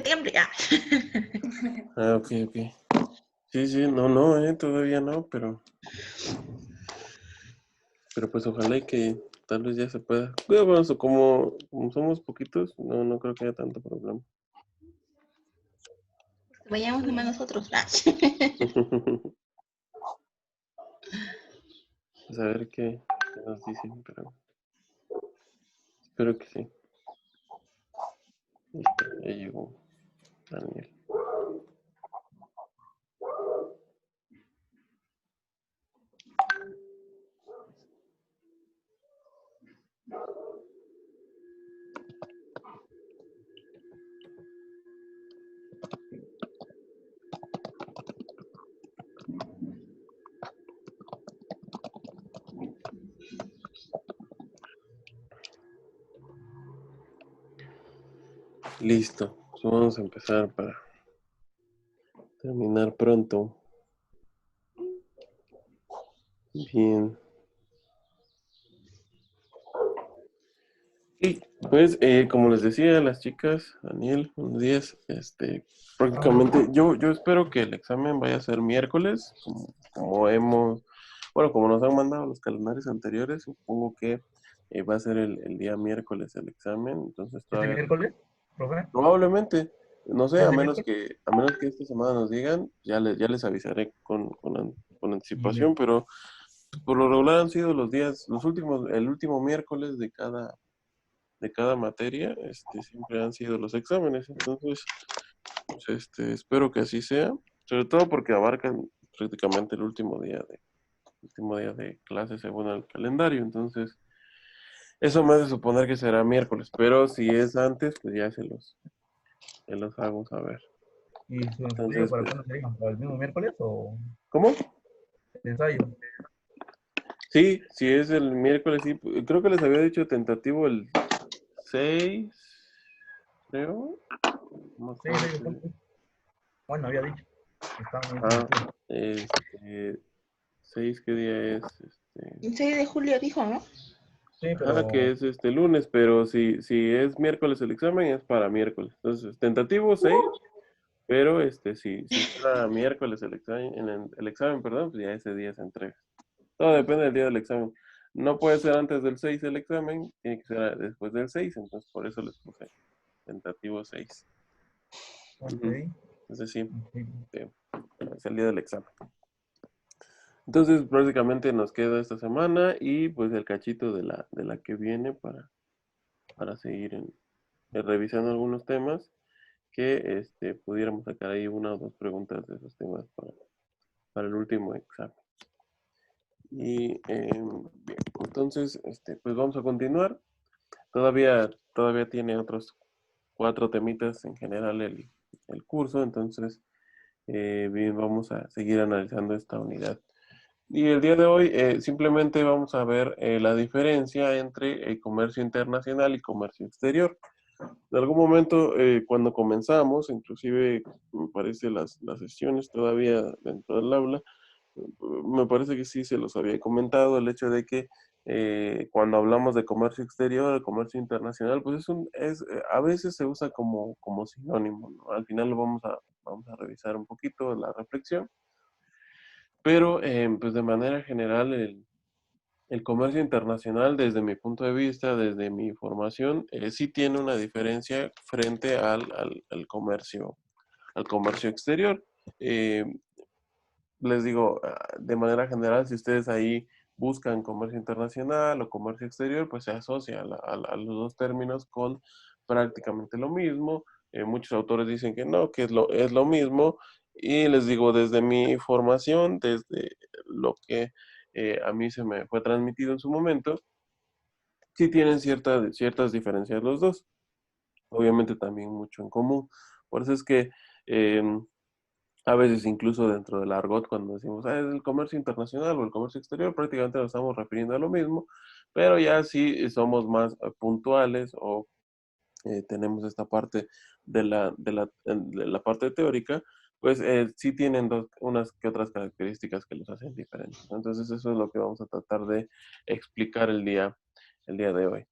septiembre ya. Ah, ok. Sí, todavía no, pero pues ojalá y que tal vez ya se pueda. Pero bueno, como somos poquitos, no creo que haya tanto problema. Vayamos nomás nosotros. Pues a ver qué nos dicen, pero espero que sí. Listo, ya llegó Daniel. Listo, pues vamos a empezar para terminar pronto. Bien. Y pues, como les decía a las chicas, Daniel, buenos días. Prácticamente, yo espero que el examen vaya a ser miércoles, como nos han mandado los calendarios anteriores, supongo que va a ser el día miércoles el examen, entonces ¿Este todavía miércoles, profe? probablemente, no sé, ¿Este miércoles? a menos que esta semana nos digan, ya les avisaré con Ya. anticipación, pero por lo regular han sido el último miércoles de cada materia, siempre han sido los exámenes. Entonces, pues, espero que así sea, sobre todo porque abarcan prácticamente el último día de clase según el calendario. Entonces, eso me hace suponer que será miércoles, pero si es antes, pues ya se los hago saber. ¿Y su ensayo Entonces, para pues, cuándo sería? ¿Para el mismo miércoles o ¿cómo? el ensayo? Sí, si es el miércoles, sí, creo que les había dicho tentativo el 6, creo. No me Sí, acuerdo sí, de qué día. junio. Bueno, había dicho. Estaba muy Ah, tentativo. 6, ¿qué día es? El 6 de julio dijo, ¿no? Sí, Ajá, que pero es lunes, pero si es miércoles el examen es para miércoles. Entonces, tentativo 6, pero si fuera miércoles el examen, perdón, pues ya ese día se entrega. Todo depende del día del examen. No puede ser antes del 6 el examen, tiene que ser después del 6, entonces por eso les puse tentativo 6. ok. Ujú. Entonces sí, Ok. eh, es el día del examen. Entonces prácticamente nos queda esta semana y pues el cachito de la que viene para seguir revisando algunos temas que pudiéramos sacar ahí una o dos preguntas de esos temas para el último examen. Y bien, entonces pues vamos a continuar. Todavía tiene otros 4 temitas en general el curso, entonces bien, vamos a seguir analizando esta unidad. Y el día de hoy simplemente vamos a ver la diferencia entre el comercio internacional y comercio exterior. En algún momento, cuando comenzamos, inclusive me parece las sesiones todavía dentro del aula, me parece que sí se los había comentado el hecho de que cuando hablamos de comercio exterior, de comercio internacional, pues a veces se usa como sinónimo, ¿no? Al final lo vamos a revisar un poquito la reflexión, pero pues de manera general el comercio internacional, desde mi punto de vista, desde mi formación, sí tiene una diferencia frente al comercio exterior. Eh, Les digo, de manera general, si ustedes ahí buscan comercio internacional o comercio exterior, pues se asocia a los dos términos con prácticamente lo mismo. Muchos autores dicen que no, que es lo mismo. Y les digo, desde mi formación, desde lo que a mí se me fue transmitido en su momento, sí tienen ciertas diferencias los dos. Obviamente también mucho en común. Por eso es que a veces incluso dentro del argot, cuando decimos, es el comercio internacional o el comercio exterior, prácticamente nos estamos refiriendo a lo mismo, pero ya sí somos más puntuales o tenemos esta parte de la parte teórica, pues sí tienen unas que otras características que los hacen diferentes. Entonces eso es lo que vamos a tratar de explicar el día de hoy.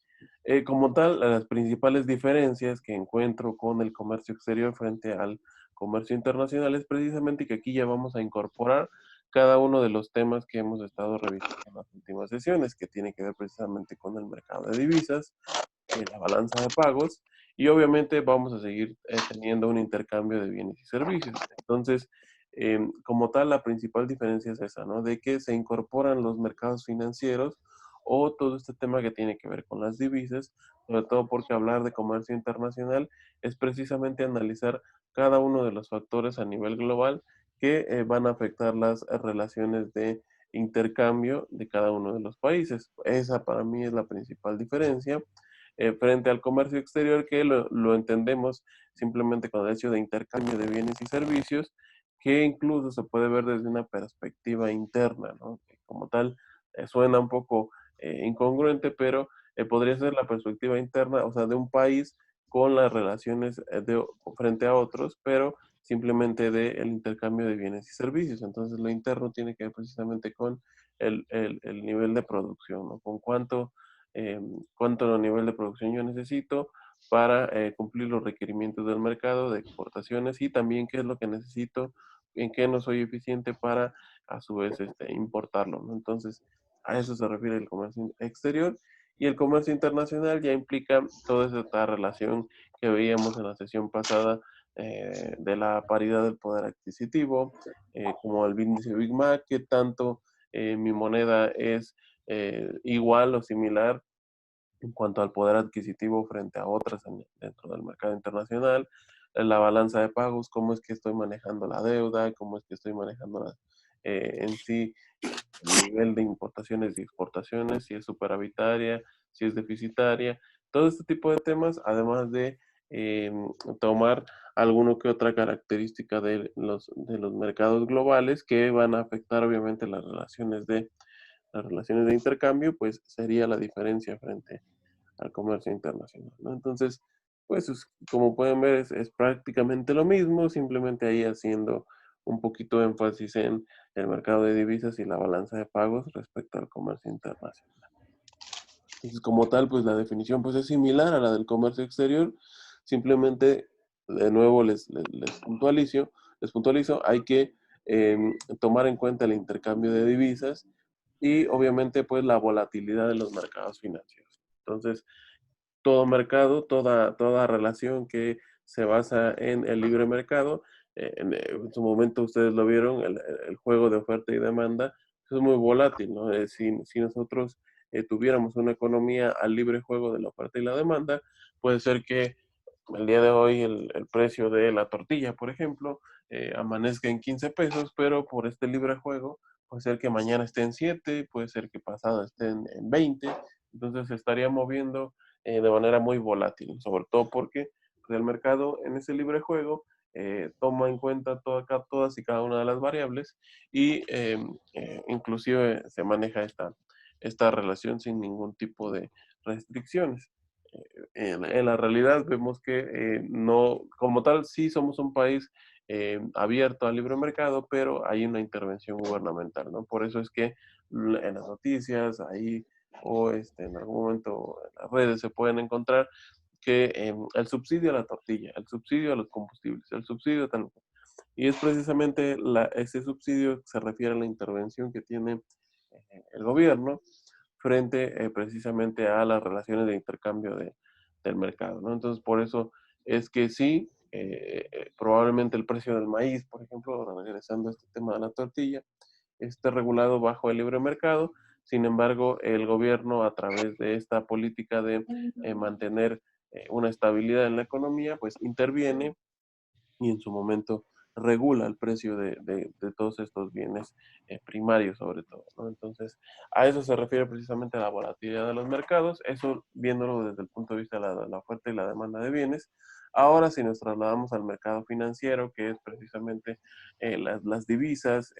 Como tal, las principales diferencias que encuentro con el comercio exterior frente al comercio internacional es precisamente que aquí ya vamos a incorporar cada uno de los temas que hemos estado revisando en las últimas sesiones, que tiene que ver precisamente con el mercado de divisas, la balanza de pagos, y obviamente vamos a seguir teniendo un intercambio de bienes y servicios. Entonces, como tal, la principal diferencia es esa, ¿no? De que se incorporan los mercados financieros o todo este tema que tiene que ver con las divisas, sobre todo porque hablar de comercio internacional es precisamente analizar cada uno de los factores a nivel global que van a afectar las relaciones de intercambio de cada uno de los países. Esa para mí es la principal diferencia frente al comercio exterior, que lo entendemos simplemente con el hecho de intercambio de bienes y servicios, que incluso se puede ver desde una perspectiva interna, ¿no? Que como tal suena un poco incongruente, pero podría ser la perspectiva interna, o sea, de un país con las relaciones frente a otros, pero simplemente del intercambio de bienes y servicios. Entonces, lo interno tiene que ver precisamente con el nivel de producción, ¿no? Con cuánto nivel de producción yo necesito para cumplir los requerimientos del mercado de exportaciones y también qué es lo que necesito, en qué no soy eficiente para a su vez importarlo, ¿no? Entonces, a eso se refiere el comercio exterior y el comercio internacional ya implica toda esta relación que veíamos en la sesión pasada de la paridad del poder adquisitivo, como el índice Big Mac, que tanto mi moneda es igual o similar en cuanto al poder adquisitivo frente a otras dentro del mercado internacional, la balanza de pagos, cómo es que estoy manejando la deuda, cómo es que estoy manejando en sí el nivel de importaciones y exportaciones, si es superavitaria, si es deficitaria, todo este tipo de temas, además de eh, tomar alguno que otra característica de los mercados globales que van a afectar obviamente las relaciones de intercambio, pues sería la diferencia frente al comercio internacional, ¿no? Entonces, pues como pueden ver, es prácticamente lo mismo, simplemente ahí haciendo un poquito de énfasis en el mercado de divisas y la balanza de pagos respecto al comercio internacional. Entonces, como tal, pues la definición pues es similar a la del comercio exterior, simplemente, de nuevo les puntualizo, hay que eh, tomar en cuenta el intercambio de divisas y obviamente pues la volatilidad de los mercados financieros. Entonces, todo mercado, toda relación que se basa en el libre mercado. En su momento ustedes lo vieron, el juego de oferta y demanda es muy volátil, ¿no? Si nosotros tuviéramos una economía al libre juego de la oferta y la demanda, puede ser que el día de hoy el precio de la tortilla, por ejemplo, amanezca en 15 pesos, pero por este libre juego puede ser que mañana esté en 7, puede ser que pasado esté en 20, entonces se estaría moviendo de manera muy volátil, sobre todo porque pues, el mercado en ese libre juego toma en cuenta todas y cada una de las variables y inclusive se maneja esta relación sin ningún tipo de restricciones. En la realidad vemos que no, como tal, sí somos un país abierto al libre mercado, pero hay una intervención gubernamental, ¿no? Por eso es que en las noticias, ahí o en algún momento en las redes se pueden encontrar que el subsidio a la tortilla, el subsidio a los combustibles, el subsidio a tal. Y es precisamente ese subsidio que se refiere a la intervención que tiene el gobierno frente precisamente a las relaciones de intercambio del mercado, ¿no? Entonces, por eso es que sí, probablemente el precio del maíz, por ejemplo, regresando a este tema de la tortilla, esté regulado bajo el libre mercado. Sin embargo, el gobierno, a través de esta política de mantener una estabilidad en la economía, pues interviene y en su momento regula el precio de todos estos bienes primarios sobre todo, ¿no? Entonces, a eso se refiere precisamente la volatilidad de los mercados, eso viéndolo desde el punto de vista de la oferta y la demanda de bienes. Ahora, si nos trasladamos al mercado financiero, que es precisamente las divisas,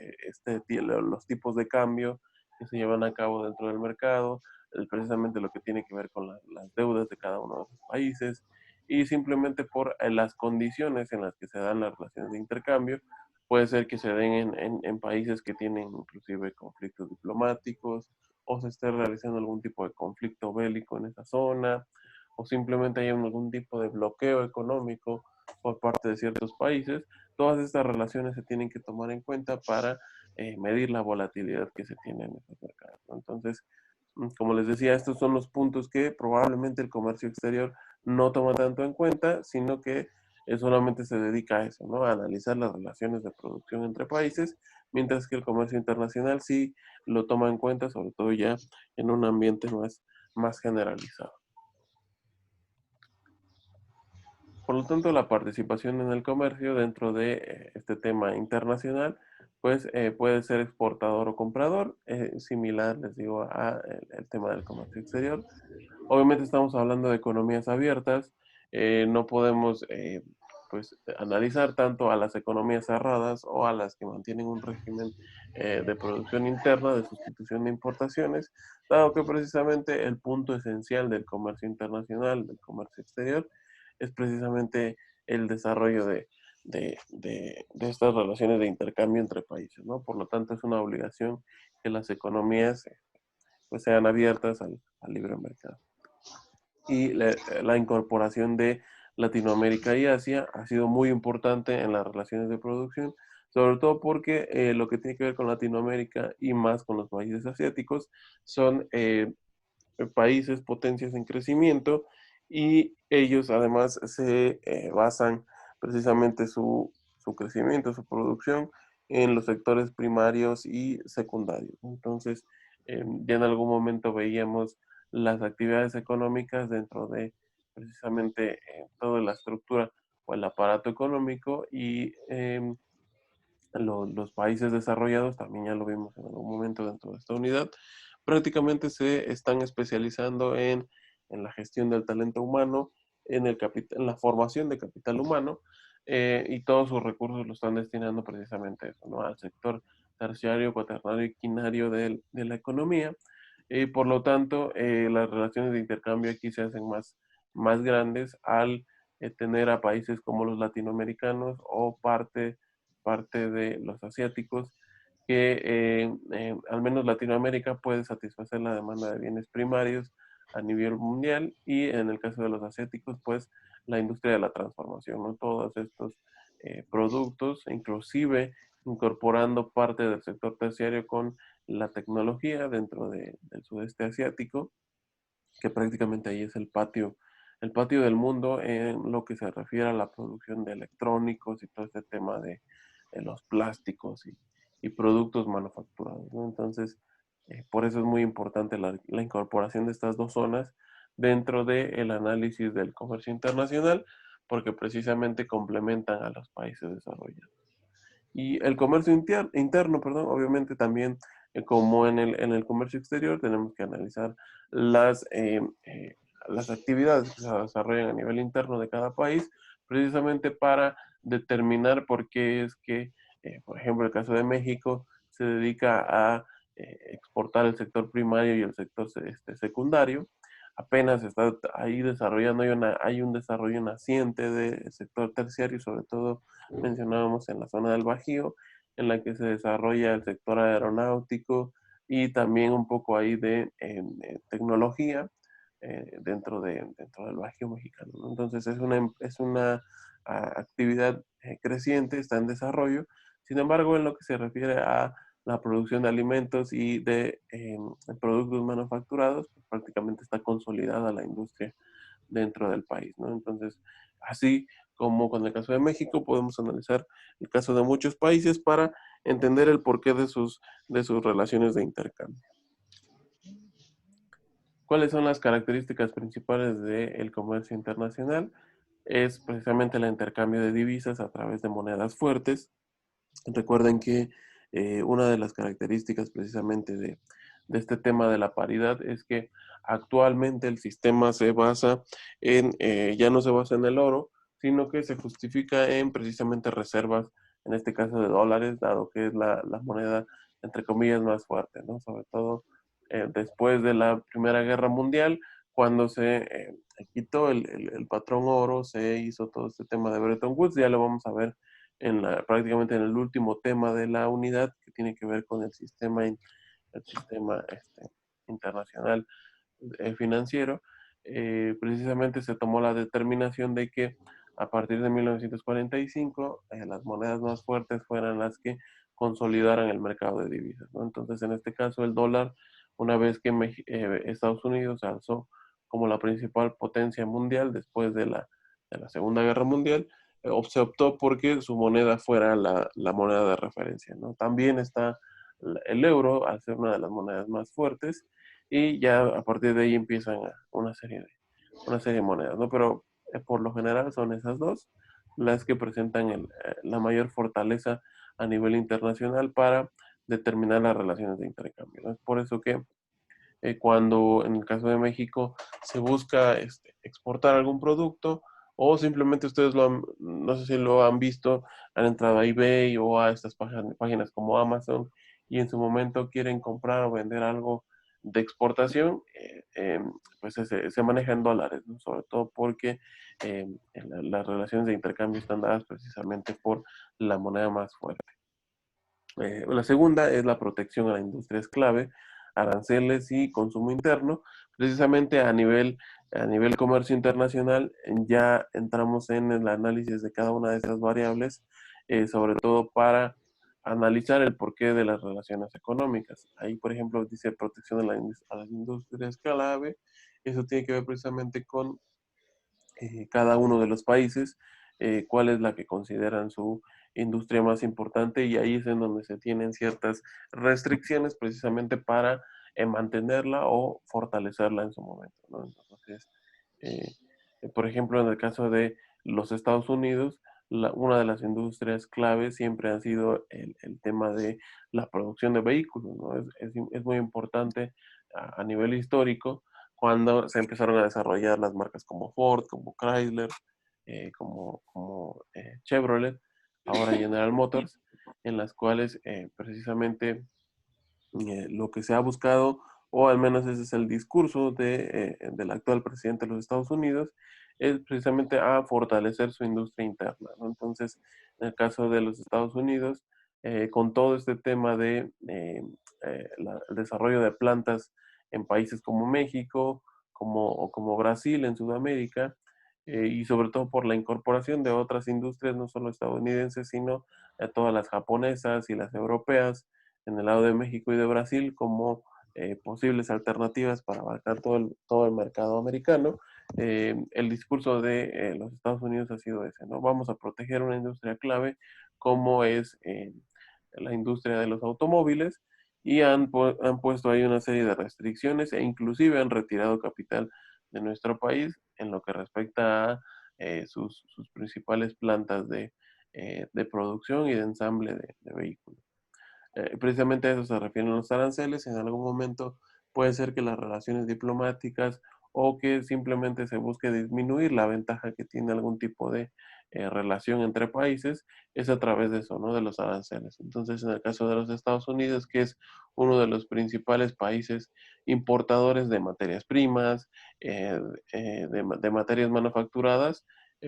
los tipos de cambio que se llevan a cabo dentro del mercado, precisamente lo que tiene que ver con las deudas de cada uno de los países, y simplemente por las condiciones en las que se dan las relaciones de intercambio, puede ser que se den en países que tienen inclusive conflictos diplomáticos o se esté realizando algún tipo de conflicto bélico en esa zona, o simplemente hay algún tipo de bloqueo económico por parte de ciertos países. Todas estas relaciones se tienen que tomar en cuenta para medir la volatilidad que se tiene en estos mercados, ¿no? Entonces, como les decía, estos son los puntos que probablemente el comercio exterior no toma tanto en cuenta, sino que solamente se dedica a eso, ¿no? A analizar las relaciones de producción entre países, mientras que el comercio internacional sí lo toma en cuenta, sobre todo ya en un ambiente más generalizado. Por lo tanto, la participación en el comercio dentro de este tema internacional, pues puede ser exportador o comprador, similar, les digo, a el tema del comercio exterior. Obviamente estamos hablando de economías abiertas, no podemos pues analizar tanto a las economías cerradas o a las que mantienen un régimen de producción interna, de sustitución de importaciones, dado que precisamente el punto esencial del comercio internacional, del comercio exterior, es precisamente el desarrollo de estas relaciones de intercambio entre países, ¿no? Por lo tanto, es una obligación que las economías pues sean abiertas al libre mercado. Y la incorporación de Latinoamérica y Asia ha sido muy importante en las relaciones de producción, sobre todo porque lo que tiene que ver con Latinoamérica y más con los países asiáticos son países, potencias en crecimiento, y ellos además se basan precisamente su crecimiento, su producción en los sectores primarios y secundarios. Entonces, ya en algún momento veíamos las actividades económicas dentro de precisamente toda la estructura o el aparato económico, y los países desarrollados, también ya lo vimos en algún momento dentro de esta unidad, prácticamente se están especializando en la gestión del talento humano, en la formación de capital humano, y todos sus recursos lo están destinando precisamente a eso, ¿no? Al sector terciario, cuaternario y quinario de la economía. Por lo tanto, las relaciones de intercambio aquí se hacen más grandes al tener a países como los latinoamericanos o parte de los asiáticos, que al menos Latinoamérica puede satisfacer la demanda de bienes primarios a nivel mundial, y en el caso de los asiáticos, pues la industria de la transformación, ¿no? Todos estos productos, inclusive incorporando parte del sector terciario con la tecnología dentro del sudeste asiático, que prácticamente ahí es el patio del mundo en lo que se refiere a la producción de electrónicos y todo este tema de los plásticos y productos manufacturados, ¿no? Entonces, por eso es muy importante la incorporación de estas dos zonas dentro del análisis del comercio internacional, porque precisamente complementan a los países desarrollados. Y el comercio interno, perdón, obviamente también, como en el comercio exterior, tenemos que analizar las actividades que se desarrollan a nivel interno de cada país, precisamente para determinar por qué es que, por ejemplo, el caso de México se dedica a exportar el sector primario y el sector secundario. Apenas está ahí desarrollando, hay un desarrollo naciente del sector terciario, sobre todo mencionábamos en la zona del Bajío, en la que se desarrolla el sector aeronáutico y también un poco ahí de tecnología dentro del Bajío mexicano, ¿no? Entonces es una actividad creciente, está en desarrollo. Sin embargo, en lo que se refiere a la producción de alimentos y de productos manufacturados, pues prácticamente está consolidada la industria dentro del país, ¿no? Entonces, así como con el caso de México, podemos analizar el caso de muchos países para entender el porqué de sus relaciones de intercambio. ¿Cuáles son las características principales del comercio internacional? Es precisamente el intercambio de divisas a través de monedas fuertes. Recuerden que una de las características precisamente de este tema de la paridad es que actualmente el sistema se basa ya no se basa en el oro, sino que se justifica en precisamente reservas, en este caso de dólares, dado que es la moneda, entre comillas, más fuerte, ¿no? Sobre todo después de la Primera Guerra Mundial, cuando se quitó el patrón oro, se hizo todo este tema de Bretton Woods. Ya lo vamos a ver prácticamente en el último tema de la unidad, que tiene que ver con el sistema internacional financiero, precisamente se tomó la determinación de que a partir de 1945 las monedas más fuertes fueran las que consolidaran el mercado de divisas, ¿no? Entonces, en este caso, el dólar, una vez que Estados Unidos se alzó como la principal potencia mundial después de la Segunda Guerra Mundial, se optó porque su moneda fuera la moneda de referencia, ¿no? También está el euro, al ser una de las monedas más fuertes, y ya a partir de ahí empiezan una serie de monedas, ¿no? Pero por lo general son esas dos las que presentan la mayor fortaleza a nivel internacional para determinar las relaciones de intercambio, ¿no? Es por eso que cuando en el caso de México se busca exportar algún producto o simplemente ustedes no sé si lo han visto, han entrado a eBay o a estas páginas como Amazon y en su momento quieren comprar o vender algo de exportación, pues se maneja en dólares, ¿no? Sobre todo porque las relaciones de intercambio están dadas precisamente por la moneda más fuerte. La segunda es la protección a la industria es clave, aranceles y consumo interno. Precisamente a nivel comercio internacional ya entramos en el análisis de cada una de esas variables, sobre todo para analizar el porqué de las relaciones económicas. Ahí, por ejemplo, dice protección a las industrias clave. Eso tiene que ver precisamente con cada uno de los países, cuál es la que consideran su industria más importante y ahí es en donde se tienen ciertas restricciones precisamente para mantenerla o fortalecerla en su momento, ¿no? Entonces, eh, por ejemplo, en el caso de los Estados Unidos, una de las industrias claves siempre ha sido el tema de la producción de vehículos, ¿no? Es muy importante a nivel histórico cuando se empezaron a desarrollar las marcas como Ford, como Chrysler, como Chevrolet, ahora General Motors, en las cuales precisamente lo que se ha buscado, o al menos ese es el discurso del actual presidente de los Estados Unidos, es precisamente a fortalecer su industria interna, ¿no? Entonces, en el caso de los Estados Unidos, con todo este tema de el desarrollo de plantas en países como México, como Brasil en Sudamérica, y sobre todo por la incorporación de otras industrias, no solo estadounidenses, sino todas las japonesas y las europeas, en el lado de México y de Brasil como posibles alternativas para abarcar todo el mercado americano. El discurso de los Estados Unidos ha sido ese, ¿no? Vamos a proteger una industria clave como es la industria de los automóviles y han puesto ahí una serie de restricciones e inclusive han retirado capital de nuestro país en lo que respecta a sus principales plantas de producción y de ensamble de vehículos. Precisamente a eso se refieren los aranceles. En algún momento puede ser que las relaciones diplomáticas o que simplemente se busque disminuir la ventaja que tiene algún tipo de relación entre países, es a través de eso, ¿no? De los aranceles. Entonces, en el caso de los Estados Unidos, que es uno de los principales países importadores de materias primas, de materias manufacturadas,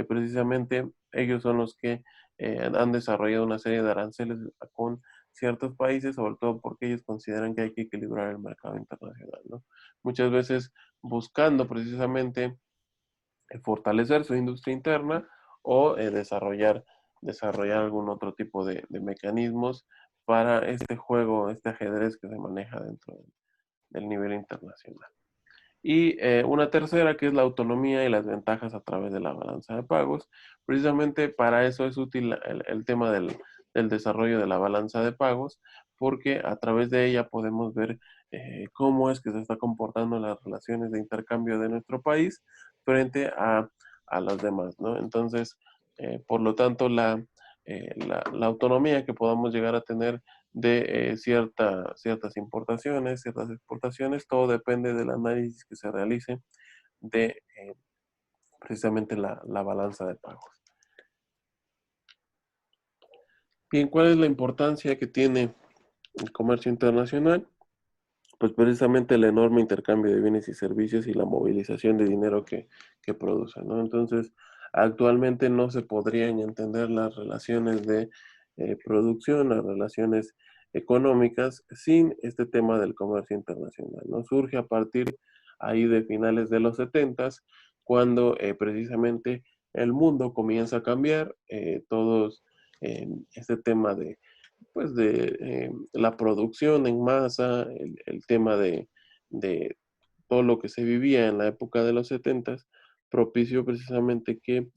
precisamente ellos son los que han desarrollado una serie de aranceles con ciertos países, sobre todo porque ellos consideran que hay que equilibrar el mercado internacional, ¿no? Muchas veces buscando precisamente fortalecer su industria interna o desarrollar algún otro tipo de mecanismos para este juego, este ajedrez que se maneja dentro del nivel internacional. Y una tercera que es la autonomía y las ventajas a través de la balanza de pagos. Precisamente para eso es útil el tema del desarrollo de la balanza de pagos, porque a través de ella podemos ver cómo es que se está comportando las relaciones de intercambio de nuestro país frente a los demás, ¿no? Entonces, por lo tanto, la autonomía que podamos llegar a tener de ciertas importaciones, ciertas exportaciones, todo depende del análisis que se realice de precisamente la balanza de pagos. Bien, ¿cuál es la importancia que tiene el comercio internacional? Pues precisamente el enorme intercambio de bienes y servicios y la movilización de dinero que produce, ¿no? Entonces, actualmente no se podrían entender las relaciones de producción, las relaciones económicas sin este tema del comercio internacional, ¿no? Surge a partir ahí de finales de los 70s, cuando precisamente el mundo comienza a cambiar, todos este tema de, pues de la producción en masa, el tema de todo lo que se vivía en la época de los 70s, propició precisamente que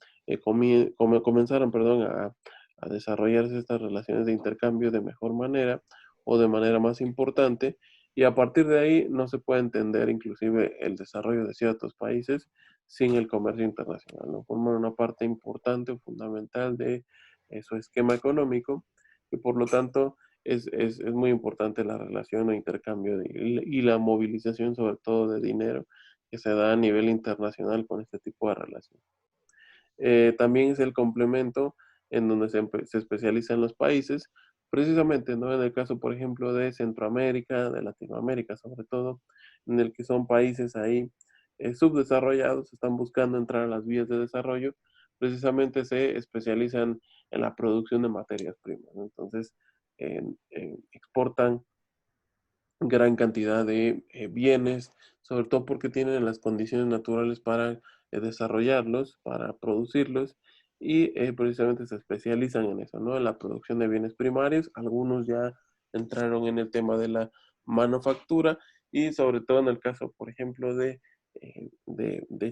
comenzaran, perdón, a desarrollarse estas relaciones de intercambio de mejor manera o de manera más importante, y a partir de ahí no se puede entender inclusive el desarrollo de ciertos países sin el comercio internacional, ¿no? Forman una parte importante o fundamental de su esquema económico, y por lo tanto es muy importante la relación o intercambio y la movilización sobre todo de dinero que se da a nivel internacional con este tipo de relaciones. También es el complemento en donde se especializan los países, precisamente, ¿no? En el caso, por ejemplo, de Centroamérica, de Latinoamérica sobre todo, en el que son países ahí subdesarrollados, están buscando entrar a las vías de desarrollo, precisamente se especializan en la producción de materias primas, ¿no? Entonces, exportan gran cantidad de bienes, sobre todo porque tienen las condiciones naturales para desarrollarlos, para producirlos, y precisamente se especializan en eso, ¿no? En la producción de bienes primarios. Algunos ya entraron en el tema de la manufactura, y sobre todo en el caso, por ejemplo, de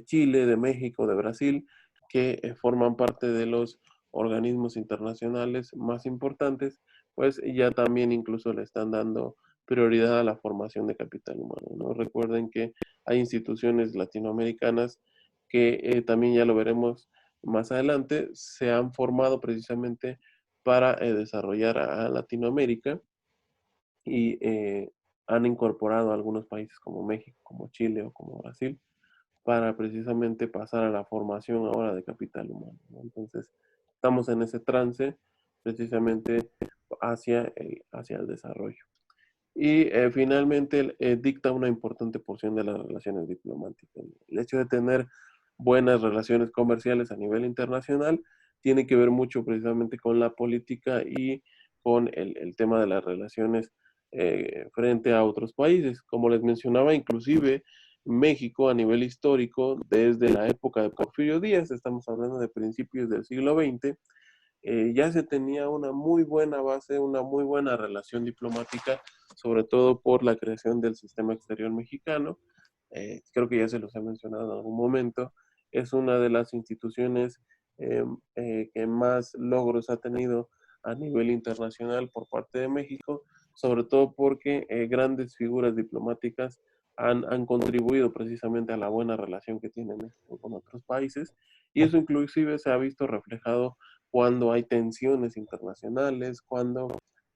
Chile, de México, de Brasil, que forman parte de los organismos internacionales más importantes, pues ya también incluso le están dando prioridad a la formación de capital humano, ¿no? Recuerden que hay instituciones latinoamericanas que también ya lo veremos más adelante, se han formado precisamente para desarrollar a Latinoamérica, y han incorporado a algunos países como México, como Chile o como Brasil, para precisamente pasar a la formación ahora de capital humano, ¿no? Entonces, estamos en ese trance precisamente hacia el desarrollo. Y finalmente dicta una importante porción de las relaciones diplomáticas. El hecho de tener buenas relaciones comerciales a nivel internacional tiene que ver mucho precisamente con la política y con el tema de las relaciones frente a otros países. Como les mencionaba, inclusive México a nivel histórico, desde la época de Porfirio Díaz, estamos hablando de principios del siglo XX, ya se tenía una muy buena base, una muy buena relación diplomática, sobre todo por la creación del sistema exterior mexicano. Creo que ya se los he mencionado en algún momento. Es una de las instituciones que más logros ha tenido a nivel internacional por parte de México, sobre todo porque grandes figuras diplomáticas han contribuido precisamente a la buena relación que tiene México con otros países, y eso inclusive se ha visto reflejado cuando hay tensiones internacionales, cuando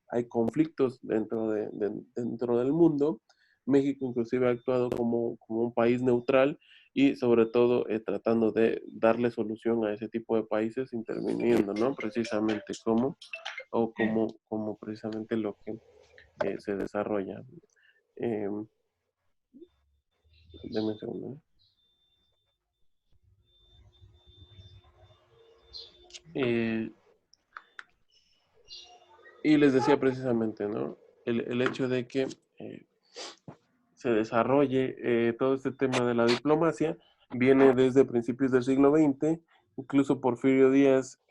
hay conflictos dentro del mundo. México inclusive ha actuado como un país neutral, y sobre todo tratando de darle solución a ese tipo de países, interviniendo, ¿no? Precisamente como precisamente lo que se desarrolla. Eh, Denme un segundo, ¿eh? Eh, y les decía precisamente, ¿no? El hecho de que se desarrolle todo este tema de la diplomacia viene desde principios del siglo XX. Incluso Porfirio Díaz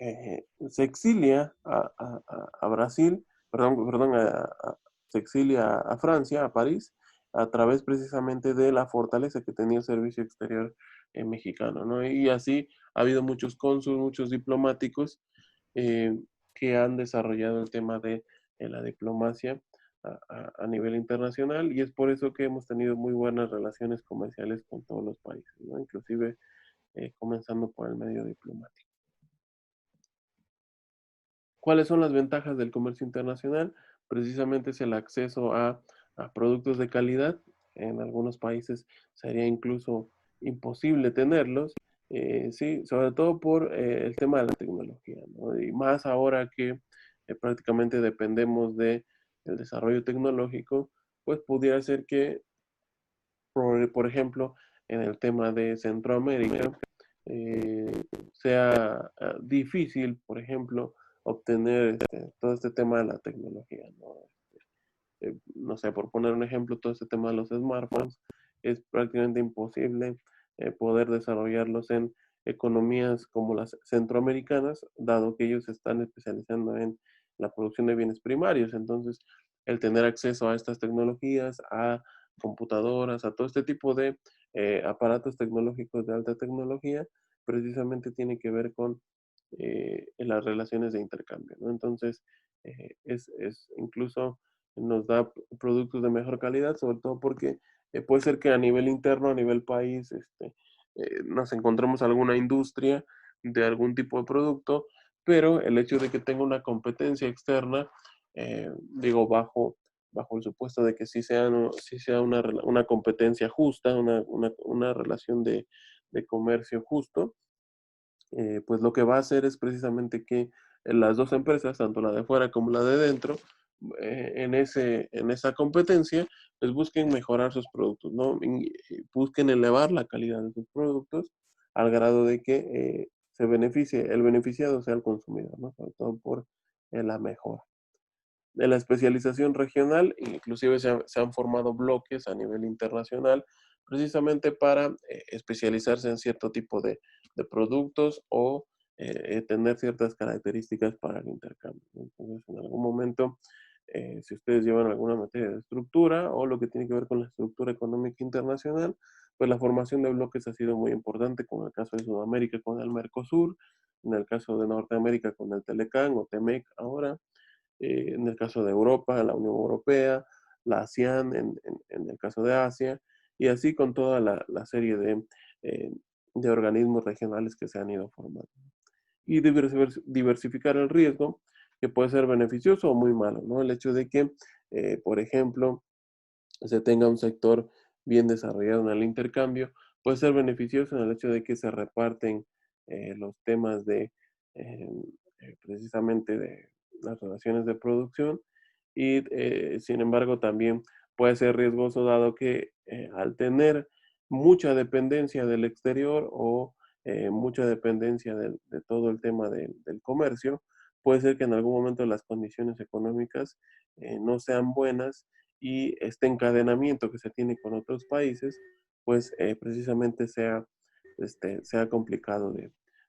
se exilia a Brasil, se exilia a Francia, a París, a través precisamente de la fortaleza que tenía el servicio exterior mexicano, ¿no? Y así ha habido muchos cónsules, muchos diplomáticos eh, que han desarrollado el tema de la diplomacia a nivel internacional, y es por eso que hemos tenido muy buenas relaciones comerciales con todos los países, ¿no? Inclusive comenzando por el medio diplomático. ¿Cuáles son las ventajas del comercio internacional? Precisamente es el acceso a productos de calidad. En algunos países sería incluso imposible tenerlos, sí, sobre todo por el tema de la tecnología, ¿no? Y más ahora que prácticamente dependemos del desarrollo tecnológico, pues pudiera ser que, por ejemplo, en el tema de Centroamérica, sea difícil, por ejemplo, obtener todo este tema de la tecnología, ¿no? no sé, por poner un ejemplo, todo este tema de los smartphones, es prácticamente imposible poder desarrollarlos en economías como las centroamericanas, dado que ellos se están especializando en la producción de bienes primarios. Entonces, el tener acceso a estas tecnologías, a computadoras, a todo este tipo de aparatos tecnológicos de alta tecnología, precisamente tiene que ver con las relaciones de intercambio, ¿no? Entonces, incluso nos da productos de mejor calidad, sobre todo porque puede ser que a nivel interno, a nivel país, nos encontremos alguna industria de algún tipo de producto, pero el hecho de que tenga una competencia externa, digo, bajo el supuesto de que sí sea una competencia justa, una relación de comercio justo, pues lo que va a hacer es precisamente que las dos empresas, tanto la de fuera como la de dentro, en esa competencia, pues busquen mejorar sus productos, ¿no? Y busquen elevar la calidad de sus productos al grado de que el beneficiado sea el consumidor, ¿no? Sobre todo por la mejora. De la especialización regional, inclusive se han formado bloques a nivel internacional precisamente para especializarse en cierto tipo de productos o tener ciertas características para el intercambio, ¿no? Entonces, en algún momento, si ustedes llevan alguna materia de estructura o lo que tiene que ver con la estructura económica internacional, pues la formación de bloques ha sido muy importante, con el caso de Sudamérica con el Mercosur, en el caso de Norteamérica con el Telecan o TEMEC ahora, en el caso de Europa, la Unión Europea, la ASEAN en el caso de Asia, y así con toda la serie de organismos regionales que se han ido formando. Y diversificar el riesgo, que puede ser beneficioso o muy malo, ¿no? El hecho de que, por ejemplo, se tenga un sector bien desarrollado en el intercambio, puede ser beneficioso en el hecho de que se reparten los temas precisamente de las relaciones de producción y sin embargo también puede ser riesgoso dado que al tener mucha dependencia del exterior o mucha dependencia de todo el tema del comercio, puede ser que en algún momento las condiciones económicas no sean buenas y este encadenamiento que se tiene con otros países, pues precisamente sea complicado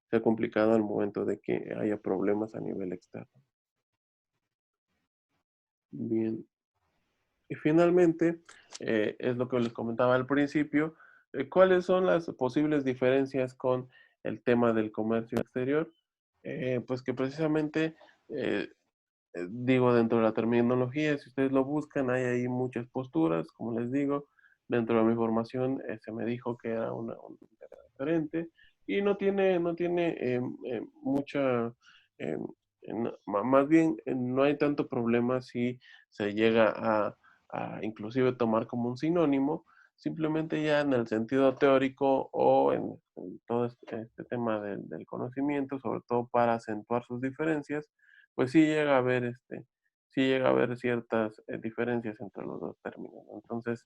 sea complicado al momento de que haya problemas a nivel externo. Bien. Y finalmente, es lo que les comentaba al principio, ¿cuáles son las posibles diferencias con el tema del comercio exterior? Pues que precisamente, digo, dentro de la terminología, si ustedes lo buscan, hay ahí muchas posturas, como les digo, dentro de mi formación se me dijo que era un diferente y no tiene mucha, eh, más bien no hay tanto problema si se llega a inclusive tomar como un sinónimo, simplemente ya en el sentido teórico o en todo este tema del conocimiento, sobre todo para acentuar sus diferencias, pues sí llega a haber ciertas diferencias entre los dos términos, ¿no? Entonces,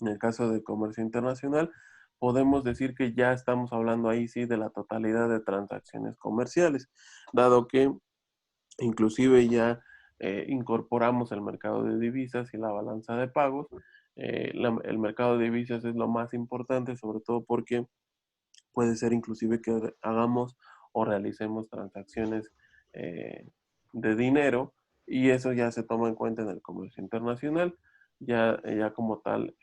en el caso del comercio internacional, podemos decir que ya estamos hablando ahí sí de la totalidad de transacciones comerciales, dado que inclusive ya incorporamos el mercado de divisas y la balanza de pagos. El mercado de divisas es lo más importante, sobre todo porque puede ser inclusive que hagamos o realicemos transacciones de dinero y eso ya se toma en cuenta en el comercio internacional. Ya como tal,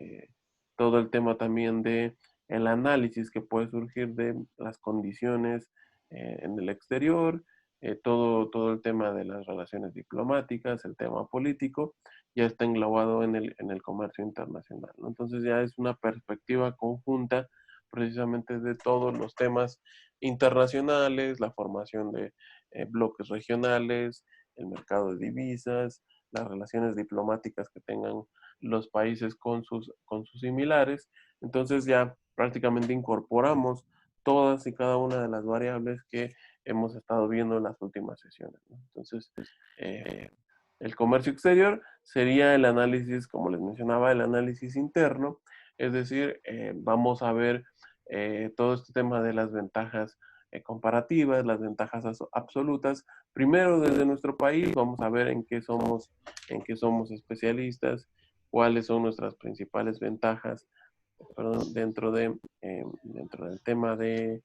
todo el tema también de el análisis que puede surgir de las condiciones en el exterior, todo el tema de las relaciones diplomáticas, el tema político, ya está englobado en el comercio internacional, ¿no? Entonces ya es una perspectiva conjunta precisamente de todos los temas internacionales, la formación de bloques regionales, el mercado de divisas, las relaciones diplomáticas que tengan los países con sus similares. Entonces ya prácticamente incorporamos todas y cada una de las variables que hemos estado viendo en las últimas sesiones, ¿no? Entonces, el comercio exterior sería el análisis, como les mencionaba, el análisis interno, es decir, vamos a ver todo este tema de las ventajas comparativas, las ventajas absolutas. Primero, desde nuestro país, vamos a ver en qué somos especialistas, cuáles son nuestras principales ventajas, perdón, dentro del tema del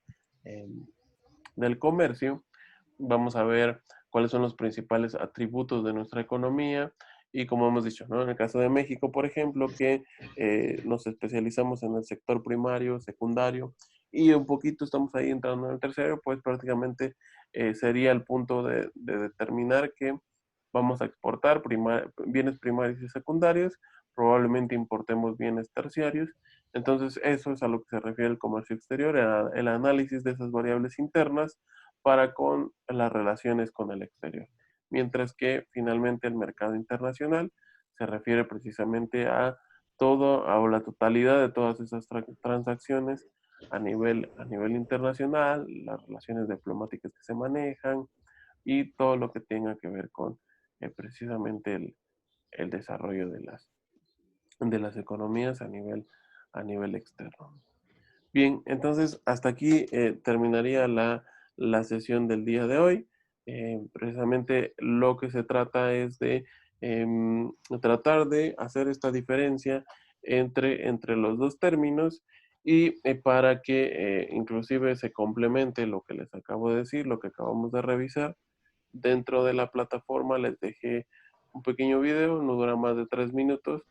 comercio. Vamos a ver cuáles son los principales atributos de nuestra economía y como hemos dicho, ¿no? En el caso de México, por ejemplo, que nos especializamos en el sector primario, secundario y un poquito estamos ahí entrando en el terciario, pues prácticamente sería el punto de determinar que vamos a exportar bienes primarios y secundarios, probablemente importemos bienes terciarios. Entonces, eso es a lo que se refiere el comercio exterior, el análisis de esas variables internas para con las relaciones con el exterior. Mientras que finalmente el mercado internacional se refiere precisamente a todo, a la totalidad de todas esas transacciones a nivel internacional, las relaciones diplomáticas que se manejan y todo lo que tenga que ver con precisamente el desarrollo de las economías a nivel externo. Bien, entonces hasta aquí terminaría la sesión del día de hoy. Precisamente lo que se trata es de tratar de hacer esta diferencia entre los dos términos y para que inclusive se complemente lo que les acabo de decir, lo que acabamos de revisar. Dentro de la plataforma les dejé un pequeño video, no dura más de 3 minutos,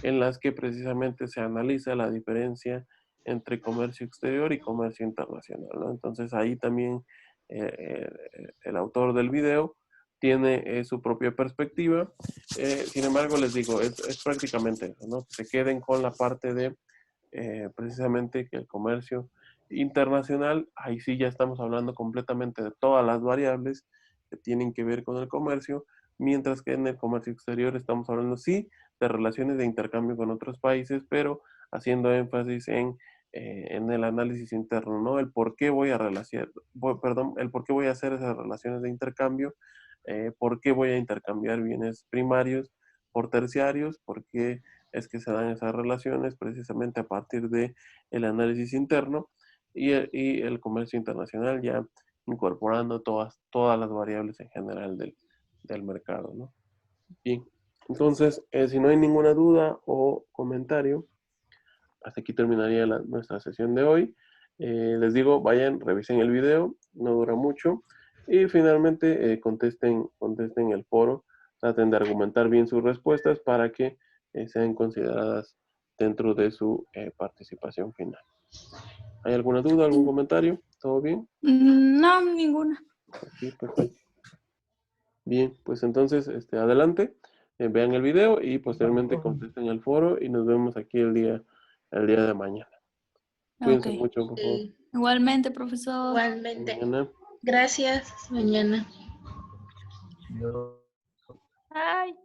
en las que precisamente se analiza la diferencia entre comercio exterior y comercio internacional, ¿no? Entonces ahí también el autor del video tiene su propia perspectiva. Sin embargo, les digo, es prácticamente eso, ¿no? Que se queden con la parte de precisamente que el comercio internacional, ahí sí ya estamos hablando completamente de todas las variables que tienen que ver con el comercio, mientras que en el comercio exterior estamos hablando sí de relaciones de intercambio con otros países, pero haciendo énfasis en el análisis interno, ¿no? El por qué voy a el por qué voy a hacer esas relaciones de intercambio, por qué voy a intercambiar bienes primarios por terciarios, por qué es que se dan esas relaciones precisamente a partir de el análisis interno y el comercio internacional ya incorporando todas las variables en general del mercado, ¿no? Bien, entonces, si no hay ninguna duda o comentario, hasta aquí terminaría nuestra sesión de hoy. Les digo, vayan, revisen el video, no dura mucho. Y finalmente contesten el foro, traten de argumentar bien sus respuestas para que sean consideradas dentro de su participación final. ¿Hay alguna duda, algún comentario? ¿Todo bien? No, ninguna. Sí, perfecto. Bien, pues entonces, adelante, vean el video y posteriormente contesten el foro y nos vemos aquí el día de mañana. Cuídense Ok. mucho, por favor. Igualmente, profesor. Igualmente. Mañana. Gracias. Mañana. Yo Ay.